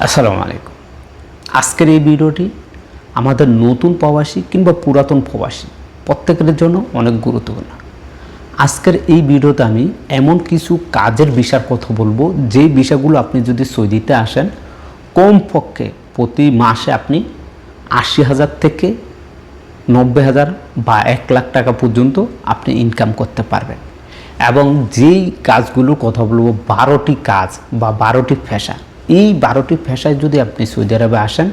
আসসালামু আলাইকুম। আজকের এই ভিডিওটি আমাদের নতুন প্রবাসী কিংবা পুরাতন প্রবাসী প্রত্যেকের জন্য অনেক গুরুত্বপূর্ণ। আজকের এই ভিডিওতে আমি এমন কিছু কাজের বিষয়ের কথা বলবো, যে বিষয়গুলো আপনি যদি সৌদিতে আসেন কমপক্ষে প্রতি মাসে আপনি ৮০,০০০ থেকে ৯০,০০০ বা ১ লাখ টাকা পর্যন্ত আপনি ইনকাম করতে পারবেন। এবং যেই কাজগুলোর কথা বলবো ১২টি কাজ বা ১২টি পেশা, এই ১২টি পেশায় যদি আপনি সৌদি আরবে আসেন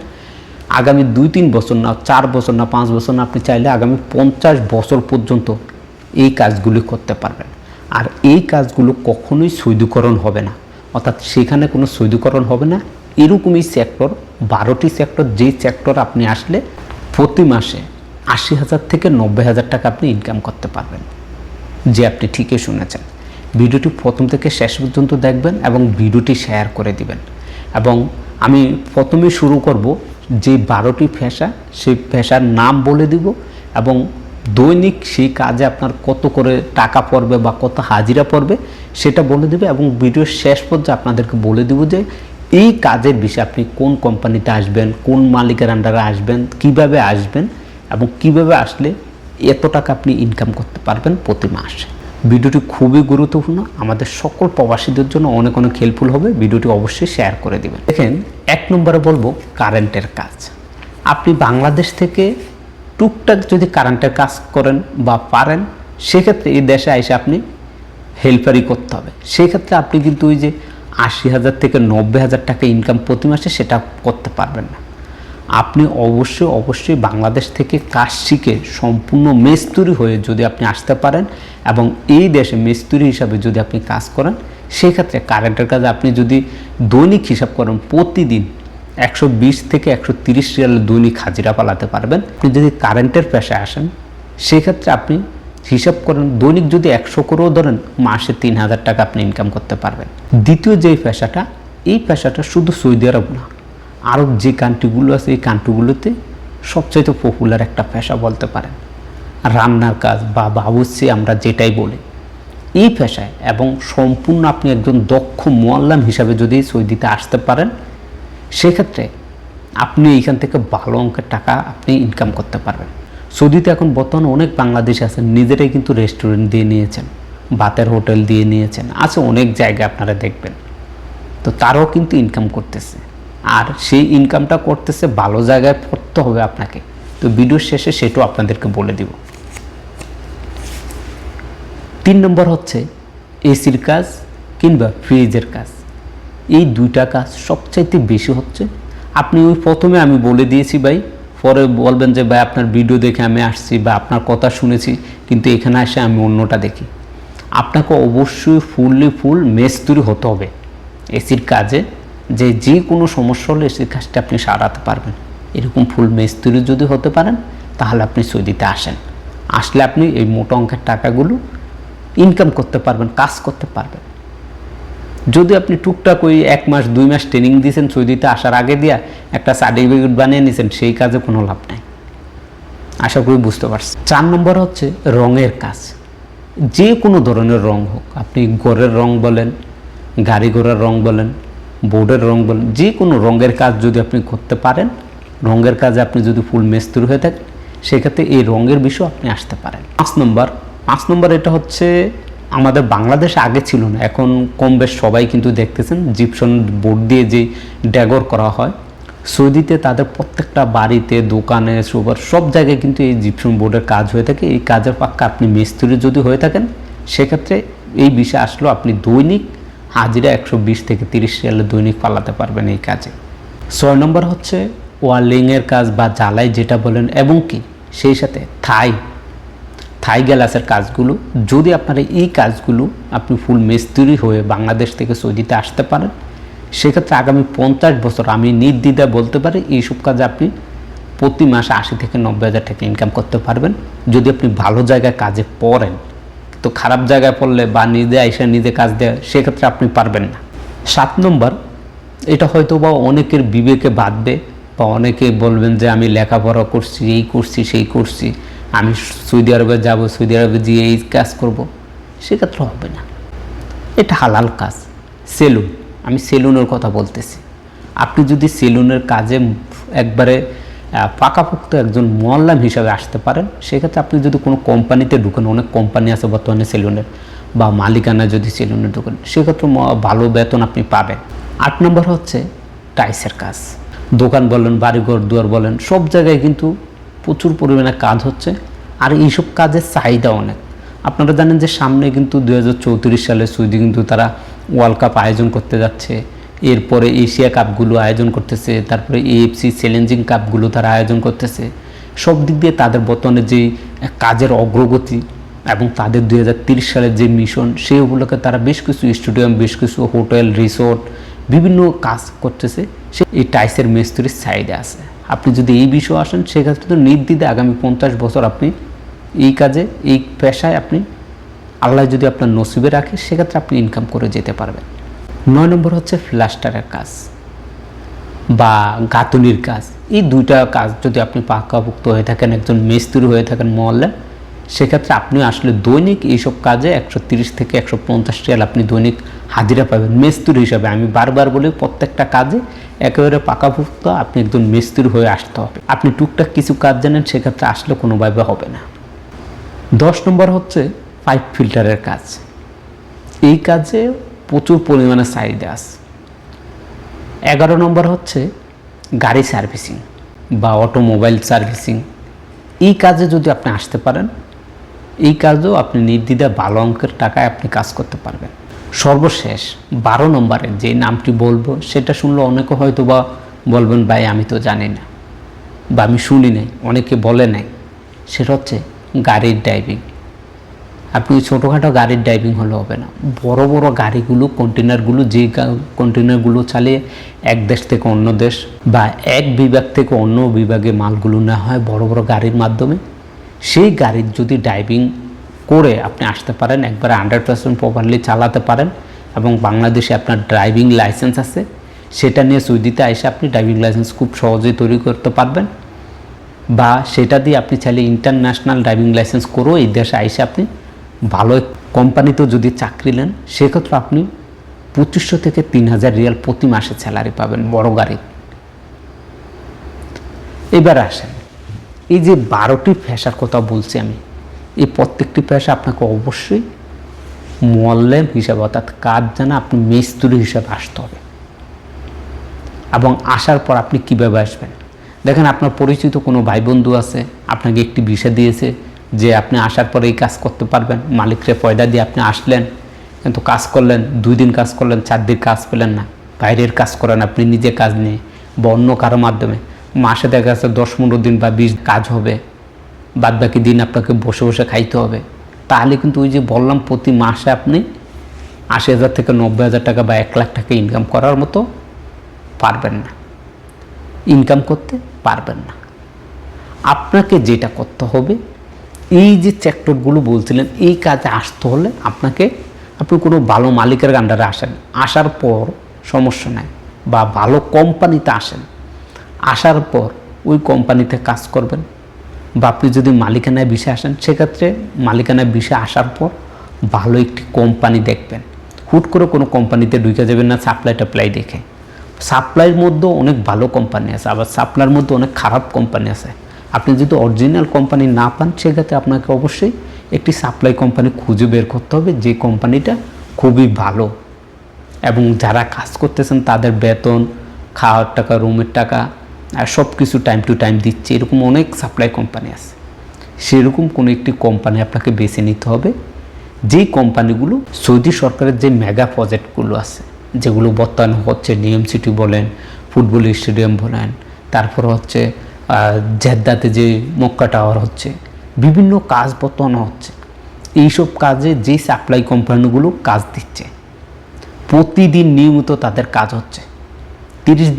আগামী ২-৩ বছর না, ৪ বছর না, ৫ বছর না, আপনি চাইলে আগামী ৫০ বছর পর্যন্ত এই কাজগুলি করতে পারবেন। আর এই কাজগুলো কখনোই সৌদিকরণ হবে না, অর্থাৎ সেখানে কোনো সৌদিকরণ হবে না। এরকমই সেক্টর ১২টি সেক্টর, যেই সেক্টর আপনি আসলে প্রতি মাসে ৮০,০০০ থেকে ৯০,০০০ টাকা আপনি ইনকাম করতে পারবেন। যে আপনি ঠিকই শুনেছেন। ভিডিওটি প্রথম থেকে শেষ পর্যন্ত দেখবেন এবং ভিডিওটি শেয়ার করে দিবেন। এবং আমি প্রথমে শুরু করব যে ১২টি পেশা, সেই পেশার নাম বলে দিব এবং দৈনিক সেই কাজে আপনার কত করে টাকা পড়বে বা কত হাজিরা পড়বে সেটা বলে দেবে। এবং ভিডিওর শেষ পর্যন্ত আপনাদেরকে বলে দেব যে এই কাজের বিষয়ে আপনি কোন কোম্পানিতে আসবেন, কোন মালিকের আন্ডারে আসবেন, কিভাবে আসবেন এবং কিভাবে আসলে এত টাকা আপনি ইনকাম করতে পারবেন প্রতি মাসে। ভিডিওটি খুবই গুরুত্বপূর্ণ, আমাদের সকল প্রবাসীদের জন্য অনেক অনেক হেল্পফুল হবে। ভিডিওটি অবশ্যই শেয়ার করে দিবেন। দেখেন, ১ নম্বরে বলবো কারেন্টের কাজ। আপনি বাংলাদেশ থেকে টুকটাক যদি কারেন্টের কাজ করেন বা পারেন, সেক্ষেত্রে এই দেশে এসে আপনি হেল্পারই করতে হবে। সেক্ষেত্রে আপনি কিন্তু ওই যে ৮০,০০০ থেকে ৯০,০০০ টাকা ইনকাম প্রতি মাসে সেটা করতে পারবেন না। আপনি অবশ্যই বাংলাদেশ থেকে কাজ শিখে সম্পূর্ণ মিস্ত্রি হয়ে যদি আপনি আসতে পারেন এবং এই দেশে মিস্ত্রি হিসাবে যদি আপনি কাজ করেন, সেক্ষেত্রে কারেন্টের কাজে আপনি যদি দৈনিক হিসাব করেন প্রতিদিন ১২০ থেকে ১৩০ রিয়ালের দৈনিক হাজিরা পালাতে পারবেন। আপনি যদি কারেন্টের পেশায় আসেন সেক্ষেত্রে আপনি হিসাব করেন দৈনিক যদি ১০০ করেও ধরেন, মাসে ৩,০০০ টাকা আপনি ইনকাম করতে পারবেন। দ্বিতীয় যেই পেশাটা, এই পেশাটা শুধু সৌদি আরব না, আরব যে কান্ট্রিগুলো আছে এই কান্ট্রিগুলোতে সবচাইতে পপুলার একটা পেশা বলতে পারেন। রান্নার কাজ বা বাবুর্চি আমরা যেটাই বলি, এই পেশায় এবং সম্পূর্ণ আপনি একজন দক্ষ মোয়াল্লাম হিসাবে যদি সৌদিতে আসতে পারেন, সেক্ষেত্রে আপনি এইখান থেকে ভালো অঙ্কের টাকা আপনি ইনকাম করতে পারবেন। সৌদিতে এখন বর্তমানে অনেক বাংলাদেশি আছেন, নিজেরাই কিন্তু রেস্টুরেন্ট দিয়ে নিয়েছেন, বাতের হোটেল দিয়ে নিয়েছেন, আছে অনেক জায়গায় আপনারা দেখবেন। তো তারাও কিন্তু ইনকাম করতেছে, আর সেই ইনকামটা করতেছে ভালো জায়গায় পড়তে হবে আপনাকে। তো ভিডিওর শেষে সেটাও আপনাদেরকে বলে দিব। ৩ নম্বর হচ্ছে এসির কাজ কিংবা ফ্রিজের কাজ। এই দুইটা কাজ সবচাইতে বেশি হচ্ছে। আপনি ওই প্রথমে আমি বলে দিয়েছি ভাই, পরে বলবেন যে ভাই আপনার ভিডিও দেখে আমি আসছি বা আপনার কথা শুনেছি, কিন্তু এখানে এসে আমি অন্যটা দেখি। আপনাকে অবশ্যই ফুল মিস্ত্রি হতে হবে এসির কাজে, যে কোনো সমস্যা হলে এসির কাজটা আপনি সারাতে পারবেন। এরকম ফুল মিস্ত্রি যদি হতে পারেন তাহলে আপনি সৌদিতে আসলে আপনি এই মোটা অঙ্কের টাকাগুলো ইনকাম করতে পারবেন, কাজ করতে পারবেন। যদি আপনি টুকটাক ওই ১ মাস ২ মাস ট্রেনিং দিয়েছেন সৌদিতে আসার আগে দিয়া একটা সার্টিফিকেট বানিয়ে নিয়েছেন, সেই কাজে কোনো লাভ নাই। আশা করি বুঝতে পারছি। ৪ নম্বর হচ্ছে রঙের কাজ। যে কোনো ধরনের রং হোক, আপনি ঘরের রং বলেন, গাড়ি ঘোড়ার রং বলেন, বোর্ডের রং বলেন, যে কোনো রঙের কাজ যদি আপনি করতে পারেন, রঙের কাজে আপনি যদি ফুল মিস্ত্রি হয়ে থাকেন, সেক্ষেত্রে এই রঙের বিষয়ে আপনি আসতে পারেন। ৫ নম্বর এটা হচ্ছে আমাদের বাংলাদেশে আগে ছিল না, এখন কম বেশ সবাই কিন্তু দেখতেছেন জিপসন বোর্ড দিয়ে যে ডেকোর করা হয়। সৌদিতে তাদের প্রত্যেকটা বাড়িতে, দোকানে, সুপার সব জায়গায় কিন্তু এই জিপসন বোর্ডের কাজ হয়ে থাকে। এই কাজের পাক্কা আপনি মিস্ত্রি যদি হয়ে থাকেন, সেক্ষেত্রে এই বিষয়ে আসলেও আপনি দৈনিক হাজিরা ১২০ থেকে ৩০ রিয়ালে দৈনিক পালাতে পারবেন এই কাজে। ৬ নম্বর হচ্ছে ওয়ার্লিংয়ের কাজ বা জ্বালাই যেটা বলেন, এবং কি সেই সাথে থাই গ্যালাসের কাজগুলো। যদি আপনারা এই কাজগুলো আপনি ফুল মিস্ত্রি হয়ে বাংলাদেশ থেকে সৌদিতে আসতে পারেন, সেক্ষেত্রে আগামী ৫০ বছর আমি নির্দ্বিধায় বলতে পারি এইসব কাজে আপনি প্রতি মাসে ৮০ থেকে ৯০,০০০ টাকা ইনকাম করতে পারবেন, যদি আপনি ভালো জায়গায় কাজে পড়েন। তো খারাপ জায়গায় পড়লে বা নিজে কাজ দেয়, সেক্ষেত্রে আপনি পারবেন না। ৭ নম্বর, এটা হয়তো বা অনেকের বিবেকে বাঁধবে বা অনেকে বলবেন যে আমি লেখাপড়া করছি, এই করছি, সেই করছি, আমি সৌদি আরবে যাব, সৌদি আরবে গিয়ে এই কাজ করব, সেক্ষেত্রে হবে না। এটা হালাল কাজ, সেলুন। আমি সেলুনের কথা বলতেছি। আপনি যদি সেলুনের কাজে একবারে পাকাপোক্ত একজন মোয়াল্লাম হিসাবে আসতে পারেন, সেক্ষেত্রে আপনি যদি কোনো কোম্পানিতে ঢুকেন, অনেক কোম্পানি আছে বর্তমানে সেলুনের, বা মালিকানা যদি সেলুনে ঢুকেন, সেক্ষেত্রে ভালো বেতন আপনি পাবেন। 8 নম্বর হচ্ছে টাইসের কাজ। দোকান বলেন, বাড়িঘর দুয়ার বলেন, সব জায়গায় কিন্তু প্রচুর পরিমাণে কাজ হচ্ছে, আর এইসব কাজের চাহিদা অনেক। আপনারা জানেন যে সামনে কিন্তু 2034 সালে সৌদি কিন্তু তারা ওয়ার্ল্ড কাপ আয়োজন করতে যাচ্ছে, এরপরে এশিয়া কাপগুলো আয়োজন করতেছে, তারপরে AFC চ্যালেঞ্জিং কাপগুলো তারা আয়োজন করতেছে। সব দিক দিয়ে তাদের বর্তমানে যে কাজের অগ্রগতি এবং তাদের 2030 সালের যে মিশন, সেগুলোকে তারা বেশ কিছু স্টেডিয়াম, বেশ কিছু হোটেল, রিসোর্ট, বিভিন্ন কাজ করতেছে। সে এই টাইসের মিস্ত্রির চাহিদা আছে। আপনি যদি এই বিষয়ে আসেন, সেক্ষেত্রে তো নির্দ্বিধায় আগামী 50 বছর আপনি এই কাজে, এই পেশায় আপনি, আল্লাহ যদি আপনার নসিবে রাখে, সেক্ষেত্রে আপনি ইনকাম করে যেতে পারবেন। 9 নম্বর হচ্ছে প্লাস্টারের কাজ বা গাঁথুনির কাজ। এই দুইটা কাজ যদি আপনি পাকাপোক্ত হয়ে থাকেন, একজন মিস্ত্রি হয়ে থাকেন মহল্লায়, সেক্ষেত্রে আপনি আসলে দৈনিক এইসব কাজে 130 থেকে 150 রিয়াল আপনি দৈনিক হাজিরা পাবেন মিস্ত্রি হিসাবে। আমি বারবার বলি, প্রত্যেকটা কাজে একেবারে পাকাপোক্ত আপনি একজন মিস্ত্রি হয়ে আসতে হবে। আপনি টুকটাক কিছু কাজ জানেন, সেক্ষেত্রে আসলে কোনোভাবে হবে না। 10 নম্বর হচ্ছে পাইপ ফিল্টারের কাজ। এই কাজে প্রচুর পরিমাণে চাহিদা আছে। 11 নম্বর হচ্ছে গাড়ি সার্ভিসিং বা অটোমোবাইল সার্ভিসিং। এই কাজে যদি আপনি আসতে পারেন, এই কাজেও আপনি নির্দ্বিধায় ভালো অঙ্কের টাকায় আপনি কাজ করতে পারবেন। সর্বশেষ 12 নম্বরে যে নামটি বলবো, সেটা শুনলে অনেকে হয়তো বা বলবেন, ভাই আমি তো জানি না বা আমি শুনি নাই, অনেকে বলে নাই। সেটা হচ্ছে গাড়ির ড্রাইভিং। আপনি ছোটোখাটো গাড়ির ড্রাইভিং হলে হবে না, বড় বড় গাড়িগুলো, কন্টেনারগুলো, যে কন্টেনারগুলো চালিয়ে এক দেশ থেকে অন্য দেশ বা এক বিভাগ থেকে অন্য বিভাগে মালগুলো নেওয়া হয় বড় বড় গাড়ির মাধ্যমে, সেই গাড়ির যদি ড্রাইভিং করে আপনি আসতে পারেন, একবারে 100% প্রপারলি চালাতে পারেন, এবং বাংলাদেশে আপনার ড্রাইভিং লাইসেন্স আছে, সেটা নিয়ে সৌদিতে এসে আপনি ড্রাইভিং লাইসেন্স খুব সহজেই তৈরি করতে পারবেন, বা সেটা দিয়ে আপনি চাইলে ইন্টারন্যাশনাল ড্রাইভিং লাইসেন্স করেও এই দেশে এসে আপনি ভালো কোম্পানিতেও যদি চাকরি নেন, সেক্ষেত্রে আপনি 2500 থেকে 3000 রিয়াল প্রতি মাসে স্যালারি পাবেন বড় গাড়ি। এবার আসেন, এই যে 12টি পেশার কথা বলছি আমি, এই প্রত্যেকটি পেশা আপনাকে অবশ্যই মোয়াল্লেম হিসাবে, অর্থাৎ কাজ জানা, আপনি মিস্ত্রি হিসাবে আসতে হবে। এবং আসার পর আপনি কীভাবে আসবেন, দেখেন আপনার পরিচিত কোনো ভাই বন্ধু আছে, আপনাকে একটি ভিসা দিয়েছে যে আপনি আসার পরে এই কাজ করতে পারবেন, মালিকরে পয়দা দিয়ে আপনি আসলেন, কিন্তু কাজ করলেন, 2 দিন কাজ করলেন, 4 দিন কাজ পেলেন না, বাইরের কাজ করেন আপনি নিজে কাজ নিয়ে বা অন্য কারো মাধ্যমে, মাসে দেখা যাচ্ছে 10-15 দিন বা 20 কাজ হবে, বাদ বাকি দিন আপনাকে বসে বসে খাইতে হবে। তাহলে কিন্তু ওই যে বললাম, প্রতি মাসে আপনি 80,000 থেকে 90,000 টাকা বা 1 লাখ টাকা ইনকাম করার মতো পারবেন না, ইনকাম করতে পারবেন না। আপনাকে যেটা করতে হবে, এই যে সেক্টরগুলো বলছিলেন, এই কাজে আসতে হলে আপনি কোনো ভালো মালিকের আন্ডারে আসেন, আসার পর সমস্যা নাই, বা ভালো কোম্পানিতে আসেন, আসার পর ওই কোম্পানিতে কাজ করবেন, বা আপনি যদি মালিকানায় ভিসা আসেন, সেক্ষেত্রে মালিকানায় ভিসা আসার পর ভালো একটি কোম্পানি দেখবেন। হুট করে কোনো কোম্পানিতে ঢুকে যাবেন না সাপ্লাই টাপ্লাই দেখে। সাপ্লাইয়ের মধ্যেও অনেক ভালো কোম্পানি আছে, আবার সাপ্লাইয়ের মধ্যে অনেক খারাপ কোম্পানি আছে। আপনি যদি অরিজিনাল কোম্পানি না পান, সেক্ষেত্রে আপনাকে অবশ্যই একটি সাপ্লাই কোম্পানি খুঁজে বের করতে হবে, যে কোম্পানিটা খুবই ভালো এবং যারা কাজ করতেছেন তাদের বেতন, খাওয়ার টাকা, রুমের টাকা আর সব কিছু টাইম টু টাইম দিচ্ছে, এরকম অনেক সাপ্লাই কোম্পানি আছে। সেরকম কোনো একটি কোম্পানি আপনাকে বেছে নিতে হবে, যেই কোম্পানিগুলো সৌদি সরকারের যে মেগা প্রজেক্টগুলো আছে, যেগুলো বর্তমানে হচ্ছে, নিয়ম সিটি বলেন, ফুটবল স্টেডিয়াম বলেন, তারপর হচ্ছে জেদ্দাতে যে মক্কা টাওয়ার হচ্ছে, বিভিন্ন কাজ বর্তমানে হচ্ছে। এইসব কাজে যেই সাপ্লাই কোম্পানিগুলো কাজ দিচ্ছে, প্রতিদিন নিয়মিত তাদের কাজ হচ্ছে, 30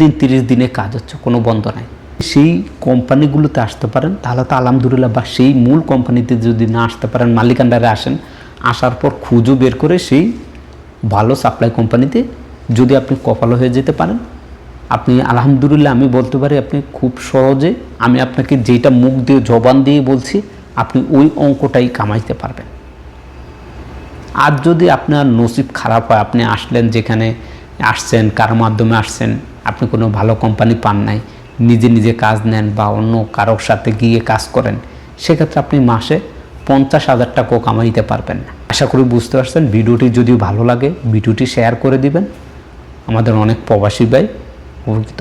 দিনে কাজ হচ্ছে, কোনো বন্ধ নাই। সেই কোম্পানিগুলোতে আসতে পারেন, তাহলে তো আলহামদুলিল্লাহ। বা সেই মূল কোম্পানিতে যদি না আসতে পারেন, মালিক আন্ডারে আসেন, আসার পর খুঁজো বের করে সেই ভালো সাপ্লাই কোম্পানিতে যদি আপনি কপাল হয়ে যেতে পারেন, আপনি আলহামদুলিল্লাহ, আমি বলতে পারি আপনি খুব সহজে, আমি আপনাকে যেটা মুখ দিয়ে জবান দিয়ে বলছি, আপনি ওই অঙ্কটাই কামাইতে পারবেন। আর যদি আপনার নসিব খারাপ হয়, আপনি আসলেন, যেখানে আসছেন, কার মাধ্যমে আসছেন, আপনি কোনো ভালো কোম্পানি পান নাই, নিজে নিজে কাজ নেন বা অন্য কারোর সাথে গিয়ে কাজ করেন, সেক্ষেত্রে আপনি মাসে 50,000 টাকাও কামাইতে পারবেন না। আশা করি বুঝতে পারছেন। ভিডিওটি যদি ভালো লাগে ভিডিওটি শেয়ার করে দিবেন, আমাদের অনেক প্রবাসী ভাই উপকৃত।